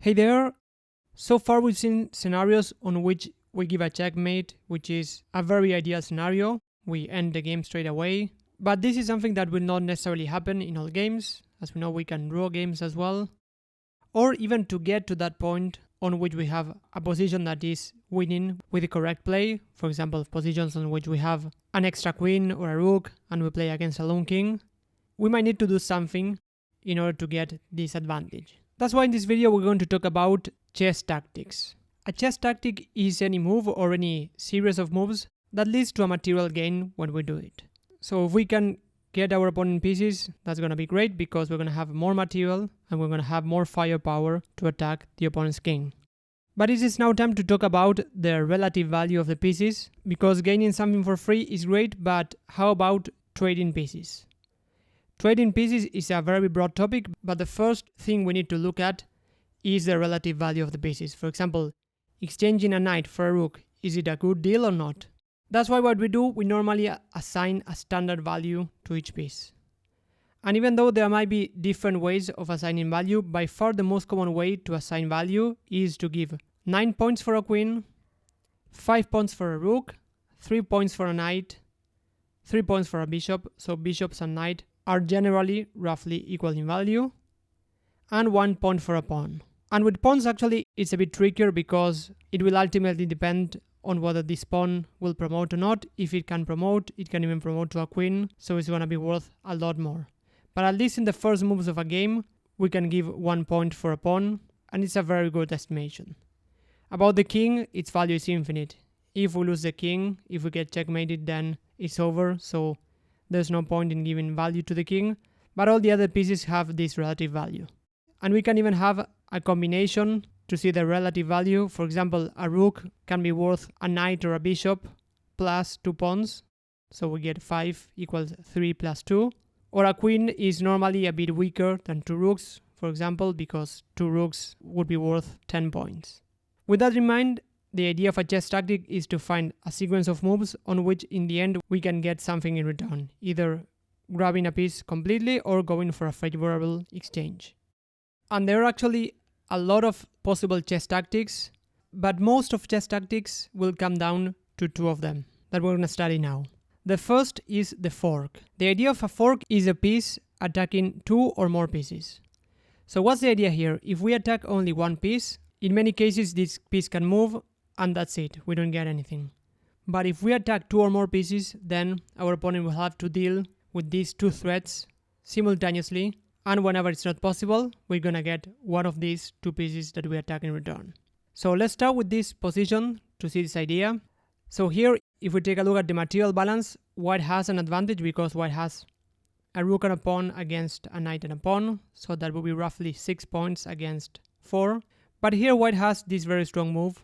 Hey there! So far we've seen scenarios on which we give a checkmate, which is a very ideal scenario. We end the game straight away. But this is something that will not necessarily happen in all games. As we know, we can draw games as well. Or even to get to that point on which we have a position that is winning with the correct play. For example, positions on which we have an extra queen or a rook and we play against a lone king. We might need to do something in order to get this advantage. That's why in this video we're going to talk about chess tactics. A chess tactic is any move or any series of moves that leads to a material gain when we do it. So if we can get our opponent pieces, that's going to be great because we're going to have more material and we're going to have more firepower to attack the opponent's king. But it is now time to talk about the relative value of the pieces, because gaining something for free is great, but how about trading pieces? Trading pieces is a very broad topic, but the first thing we need to look at is the relative value of the pieces. For example, exchanging a knight for a rook, is it a good deal or not? That's why what we do, we normally assign a standard value to each piece. And even though there might be different ways of assigning value, by far the most common way to assign value is to give 9 points for a queen, 5 points for a rook, 3 points for a knight, 3 points for a bishop, so bishops and knight are generally roughly equal in value, and 1 point for a pawn. And with pawns actually it's a bit trickier because it will ultimately depend on whether this pawn will promote or not. If it can promote, it can even promote to a queen, so it's going to be worth a lot more. But at least in the first moves of a game, we can give 1 point for a pawn, and it's a very good estimation. About the king, its value is infinite. If we lose the king, if we get checkmated, then it's over, so there's no point in giving value to the king, but all the other pieces have this relative value. And we can even have a combination to see the relative value. For example, a rook can be worth a knight or a bishop plus 2 pawns, so we get 5 equals 3 plus 2. Or a queen is normally a bit weaker than 2 rooks, for example, because 2 rooks would be worth 10 points. With that in mind, the idea of a chess tactic is to find a sequence of moves on which in the end we can get something in return, either grabbing a piece completely or going for a favorable exchange. And there are actually a lot of possible chess tactics, but most of chess tactics will come down to 2 of them that we're going to study now. The first is the fork. The idea of a fork is a piece attacking 2 or more pieces. So what's the idea here? If we attack only 1 piece, in many cases this piece can move and that's it, we don't get anything. But if we attack 2 or more pieces, then our opponent will have to deal with these 2 threats simultaneously, and whenever it's not possible, we're gonna get one of these 2 pieces that we attack in return. So let's start with this position to see this idea. So here, if we take a look at the material balance, white has an advantage because white has a rook and a pawn against a knight and a pawn, so that will be roughly 6 points against 4. But here white has this very strong move,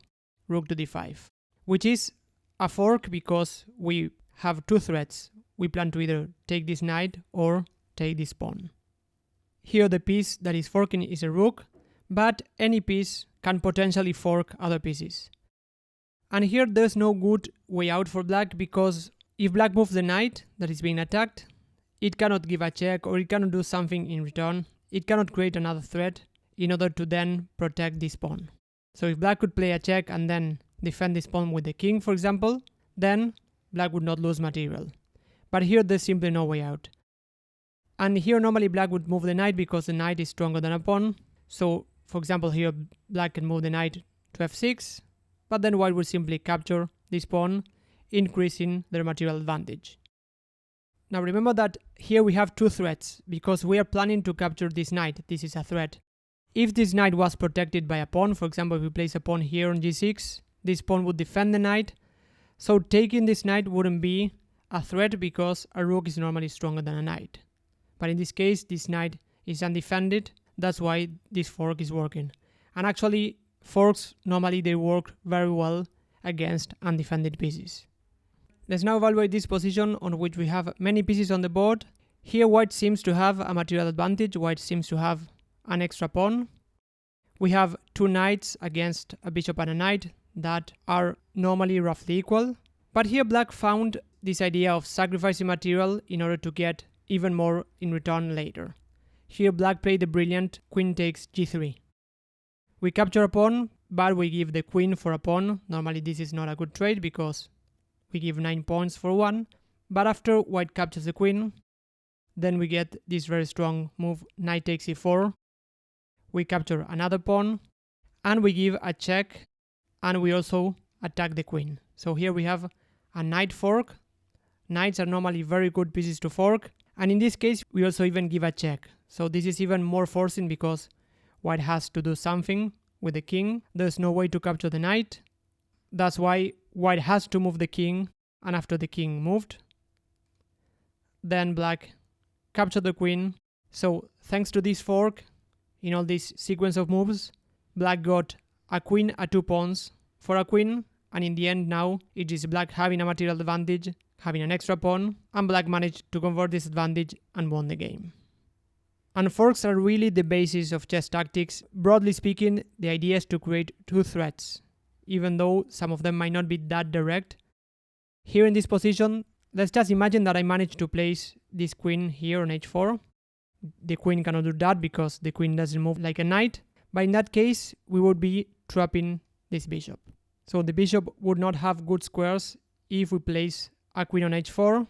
rook to d5, which is a fork because we have 2 threats. We plan to either take this knight or take this pawn. Here the piece that is forking is a rook, but any piece can potentially fork other pieces. And here there's no good way out for black, because if black moves the knight that is being attacked, it cannot give a check or it cannot do something in return. It cannot create another threat in order to then protect this pawn. So if black could play a check and then defend this pawn with the king, for example, then black would not lose material. But here there's simply no way out. And here normally black would move the knight because the knight is stronger than a pawn. So for example here black can move the knight to f6, but then white would simply capture this pawn, increasing their material advantage. Now remember that here we have 2 threats because we are planning to capture this knight. This is a threat. If this knight was protected by a pawn, for example if we place a pawn here on g6, this pawn would defend the knight. So taking this knight wouldn't be a threat because a rook is normally stronger than a knight. But in this case this knight is undefended, that's why this fork is working. And actually forks normally they work very well against undefended pieces. Let's now evaluate this position on which we have many pieces on the board. Here white seems to have a material advantage, white seems to have an extra pawn. We have 2 knights against a bishop and a knight that are normally roughly equal. But here black found this idea of sacrificing material in order to get even more in return later. Here black played the brilliant queen takes g3, we capture a pawn, but we give the queen for a pawn. Normally this is not a good trade because we give 9 pawns for one, but after white captures the queen, then we get this very strong move, knight takes e4. We capture another pawn, and we give a check, and we also attack the queen. So here we have a knight fork. Knights are normally very good pieces to fork, and in this case we also even give a check. So this is even more forcing because white has to do something with the king. There's no way to capture the knight. That's why white has to move the king, and after the king moved, then black captured the queen. So thanks to this fork, in all this sequence of moves, black got a queen at 2 pawns for a queen, and in the end now it is black having a material advantage, having an extra pawn, and black managed to convert this advantage and won the game. And forks are really the basis of chess tactics. Broadly speaking, the idea is to create 2 threats, even though some of them might not be that direct. Here in this position, let's just imagine that I managed to place this queen here on h4. The queen cannot do that because the queen doesn't move like a knight, but in that case we would be trapping this bishop. So the bishop would not have good squares if we place a queen on h4.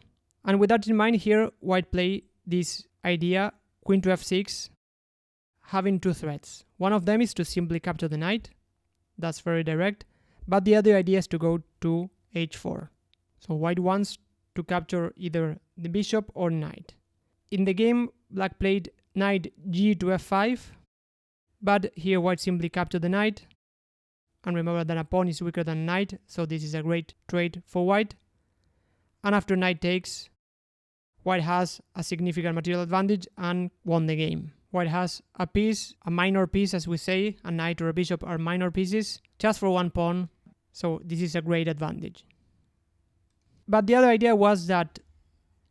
And with that in mind, here white play this idea, queen to f6, having 2 threats. One of them is to simply capture the knight. That's very direct. But the other idea is to go to h4. So white wants to capture either the bishop or knight. In the game, black played knight g to f5, but here white simply captured the knight. And remember that a pawn is weaker than a knight, so this is a great trade for white. And after knight takes, white has a significant material advantage and won the game. White has a piece, a minor piece as we say, a knight or a bishop are minor pieces, just for 1 pawn, so this is a great advantage. But the other idea was that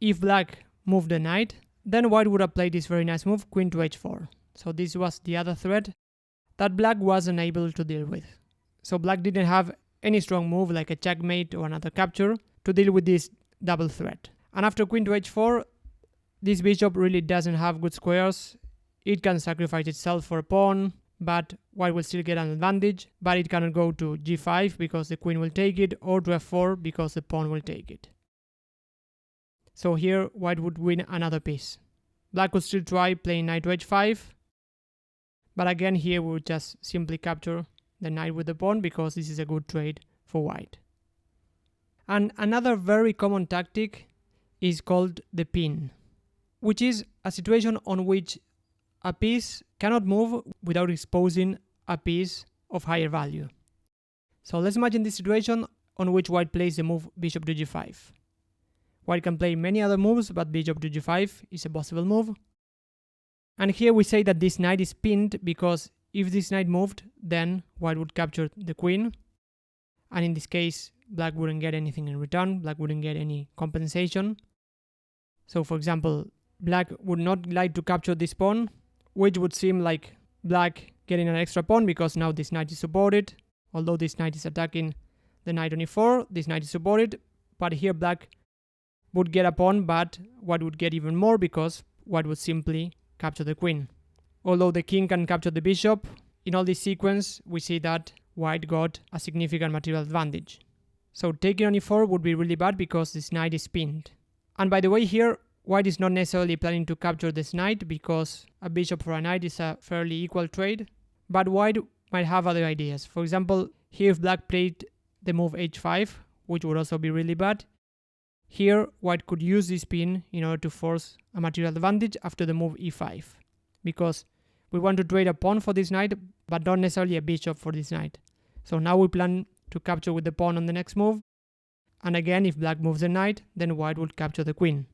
if black moved the knight, then white would have played this very nice move, queen to h4. So this was the other threat that black was unable to deal with. So black didn't have any strong move like a checkmate or another capture to deal with this double threat. And after queen to h4, this bishop really doesn't have good squares. It can sacrifice itself for a pawn, but white will still get an advantage, but it cannot go to g5 because the queen will take it, or to f4 because the pawn will take it. So here white would win another piece. Black could still try playing knight to h5, but again here we would just simply capture the knight with the pawn because this is a good trade for white. And another very common tactic is called the pin, which is a situation on which a piece cannot move without exposing a piece of higher value. So let's imagine this situation on which white plays the move bishop to g5. White can play many other moves, but bishop to g5 is a possible move. And here we say that this knight is pinned because if this knight moved, then white would capture the queen. And in this case, black wouldn't get anything in return, black wouldn't get any compensation. So for example, black would not like to capture this pawn, which would seem like black getting an extra pawn because now this knight is supported. Although this knight is attacking the knight on e4, this knight is supported, but here black would get a pawn, but white would get even more because white would simply capture the queen. Although the king can capture the bishop, in all this sequence we see that white got a significant material advantage. So taking on e4 would be really bad because this knight is pinned. And by the way, here white is not necessarily planning to capture this knight because a bishop for a knight is a fairly equal trade, but white might have other ideas. For example, here if black played the move h5, which would also be really bad, here white could use this pin in order to force a material advantage after the move e5, because we want to trade a pawn for this knight, but not necessarily a bishop for this knight. So now we plan to capture with the pawn on the next move, and again if black moves the knight, then white would capture the queen.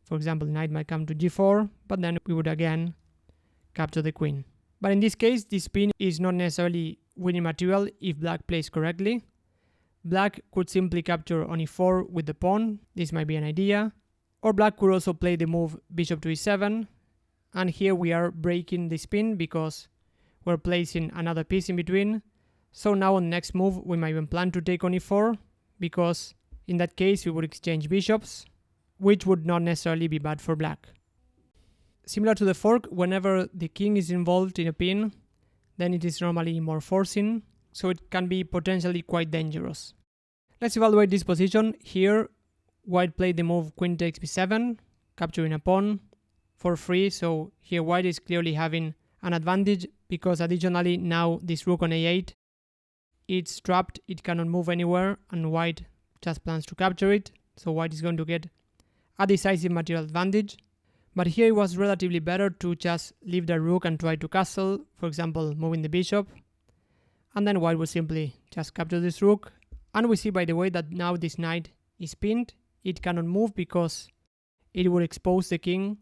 For example, the knight might come to g4, but then we would again capture the queen. But in this case, this pin is not necessarily winning material if black plays correctly. Black could simply capture on e4 with the pawn, this might be an idea. Or black could also play the move bishop to e7, and here we are breaking this pin because we're placing another piece in between. So now on the next move we might even plan to take on e4, because in that case we would exchange bishops, which would not necessarily be bad for black. Similar to the fork, whenever the king is involved in a pin, then it is normally more forcing, so it can be potentially quite dangerous. Let's evaluate this position. Here, white played the move queen takes b7, capturing a pawn for free, so here white is clearly having an advantage because additionally now this rook on a8, it's trapped, it cannot move anywhere, and white just plans to capture it, so white is going to get a decisive material advantage. But here it was relatively better to just leave the rook and try to castle, for example moving the bishop, and then white will simply just capture this rook. And we see, by the way, that now this knight is pinned, it cannot move because it would expose the king.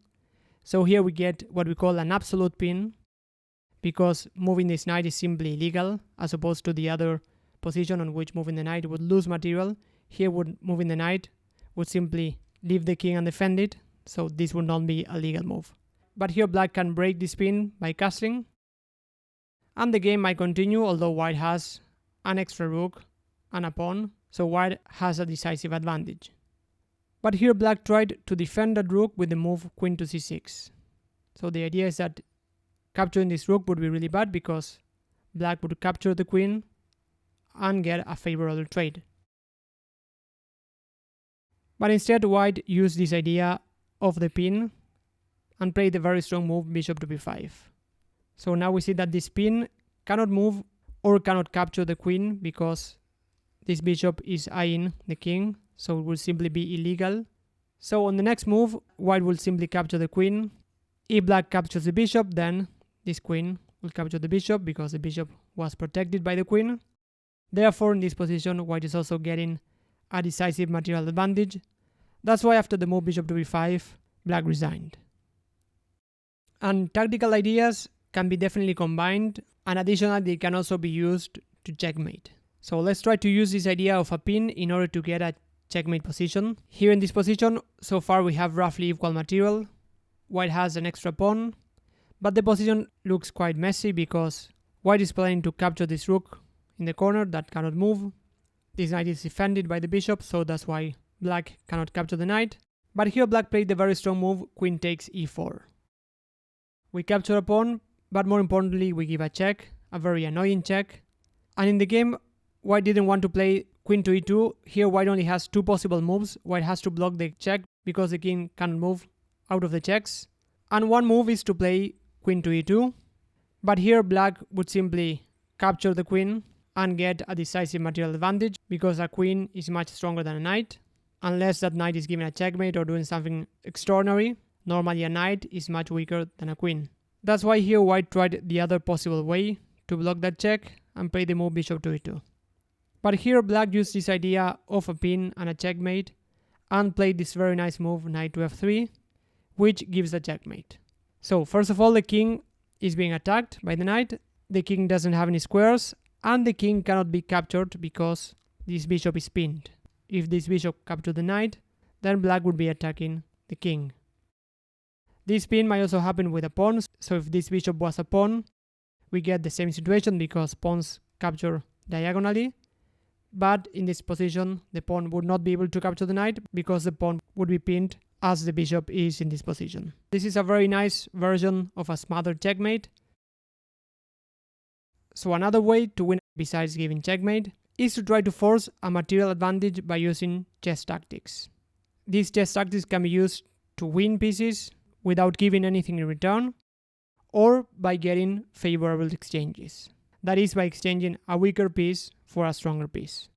So here we get what we call an absolute pin, because moving this knight is simply illegal, as opposed to the other position on which moving the knight would lose material. Here moving the knight would simply leave the king and defend it, so this would not be a legal move. But here black can break this pin by castling, and the game might continue, although white has an extra rook and a pawn, so white has a decisive advantage. But here black tried to defend that rook with the move queen to c6. So the idea is that capturing this rook would be really bad because black would capture the queen and get a favorable trade. But instead white used this idea of the pin and played the very strong move bishop to b5. So now we see that this pin cannot move or cannot capture the queen because this bishop is eyeing the king, so it will simply be illegal. So on the next move, white will simply capture the queen. If black captures the bishop, then this queen will capture the bishop because the bishop was protected by the queen. Therefore, in this position, white is also getting a decisive material advantage. That's why after the move bishop to b5, black resigned. And tactical ideas can be definitely combined, and additionally they can also be used to checkmate. So let's try to use this idea of a pin in order to get a checkmate position. Here in this position, so far we have roughly equal material. White has an extra pawn, but the position looks quite messy because white is planning to capture this rook in the corner that cannot move. This knight is defended by the bishop, so that's why black cannot capture the knight. But here black played the very strong move queen takes e4. We capture a pawn, but more importantly we give a check, a very annoying check. And in the game, white didn't want to play queen to e2. Here white only has two possible moves. White has to block the check because the king cannot move out of the checks. And one move is to play queen to e2. But here black would simply capture the queen and get a decisive material advantage because a queen is much stronger than a knight. Unless that knight is given a checkmate or doing something extraordinary, normally a knight is much weaker than a queen. That's why here white tried the other possible way to block that check and play the move bishop to e2. But here black used this idea of a pin and a checkmate and played this very nice move knight to f3, which gives a checkmate. So first of all, the king is being attacked by the knight. The king doesn't have any squares and the king cannot be captured because this bishop is pinned. If this bishop captured the knight, then black would be attacking the king. This pin might also happen with a pawn, so if this bishop was a pawn, we get the same situation because pawns capture diagonally. But in this position, the pawn would not be able to capture the knight because the pawn would be pinned as the bishop is in this position. This is a very nice version of a smothered checkmate. So another way to win besides giving checkmate is to try to force a material advantage by using chess tactics. These chess tactics can be used to win pieces without giving anything in return, or by getting favorable exchanges. That is, by exchanging a weaker piece for a stronger piece.